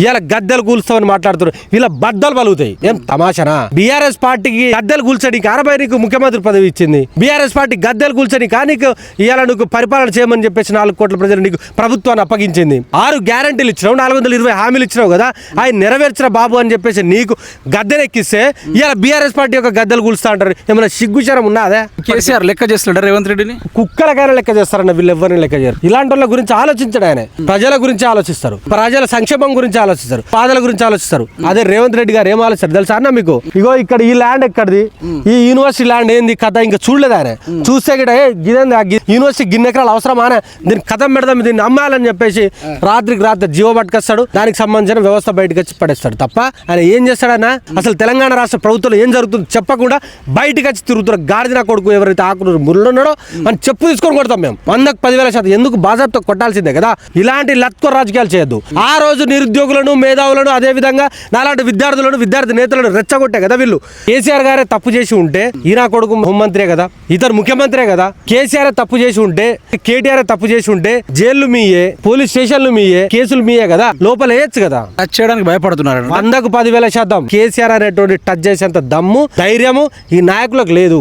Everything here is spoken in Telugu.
ఇలా గద్దెలు కూల్స్తామని మాట్లాడుతున్నారు. వీళ్ళ బద్దలు పలుగుతాయి. ఏం తమాషనా? బీఆర్ఎస్ పార్టీకి గద్దెలు కూల్చడానికి 60 నీకు ముఖ్యమంత్రి పదవి ఇచ్చింది. బీఆర్ఎస్ పార్టీ గద్దెలు కూల్చడానికి నీకు ఇవాళ నీకు పరిపాలన చేయమని చెప్పేసి 4 కోట్ల ప్రజలు నీకు ప్రభుత్వాన్ని అప్పగించింది. 6 గ్యారంటీలు ఇచ్చినావు, 420 హామీలు ఇచ్చినావు కదా, ఆయన నెరవేర్చిన బాబు అని చెప్పేసి నీకు గద్దెనెక్కిస్తే ఇలా బీఆర్ఎస్ పార్టీ యొక్క గద్దెలు కూల్స్తా అంటారు. ఏమైనా సిగ్గుచారం ఉన్నదా? కేసీఆర్ లెక్క చేస్తున్నాడు రేవంత్ రెడ్డిని. కుక్కలకైనా లెక్క చేస్తారన్న, వీళ్ళు ఎవరిని లెక్క చేయరు. ఇలాంటి వాళ్ళ గురించి ఆలోచించడు ఆయన. ప్రజల గురించి ఆలోచిస్తారు, ప్రజల సంక్షేమం గురించి ఆలోచిస్తారు, పాదల గురించి ఆలోచిస్తారు. అదే రేవంత్ రెడ్డి గారు ఏం ఆలోచిస్తారు తెలుసా అన్న మీకు? ఇగో ఇక్కడ ఈ ల్యాండ్ ఎక్కడిది, ఈ యూనివర్సిటీ ల్యాండ్ ఏంది కథ ఇంకా చూడలేదు ఆయన. చూస్తే గిట ఇదేంది యూనివర్సిటీ గిన్నె ఎకరాలు అవసరమా, దీన్ని కథం పెడదాం, దీన్ని అమ్మాలని చెప్పేసి రాత్రికి రాత్రి జీవో పట్టుకొస్తాడు. దానికి సంబంధించిన వ్యవస్థ బయటకు వచ్చి పడేస్తాడు తప్ప ఆయన ఏం చేస్తాడన్నా? అసలు తెలంగాణ రాష్ట్ర ప్రభుత్వంలో ఏం జరుగుతుంది చెప్పకుండా బయటకు వచ్చి తిరుగుతున్నారు. గాడిద కొడుకు ఎవరైతే ఆకులు మురళున్నాడో అని చెప్పు తీసుకొని కొడతాం మేము. 100కు 10,000%. ఎందుకు బాజాబ్తో కొట్టాల్సిందే కదా. ఇలాంటి లత్కో రాజకీయాలు చేయొద్దు. ఆ రోజు నిరుద్యోగులను, మేధావులను, అదే విధంగా నాలాంటి విద్యార్థులను, విద్యార్థి నేతలను రెచ్చగొట్టే కదా వీళ్ళు. కేసీఆర్ గారే తప్పు చేసి ఉంటే ఈయన కొడుకు హోంమంత్రే కదా, ఇతరు ముఖ్యమంత్రే కదా. కేసీఆర్ తప్పు చేసి ఉంటే, కేటీఆర్ తప్పు చేసి ఉంటే జైళ్లు మీయే, పోలీస్ స్టేషన్లు మీయే, కేసులు మీయే కదా, లోపల వేయచ్చు కదా. టచ్ చేయడానికి భయపడుతున్నారు. 100కు 10,000% కేసీఆర్ అనేటువంటి టచ్ చేసేంత దమ్ము, ధైర్యము ఈ నాయకులకు లేదు.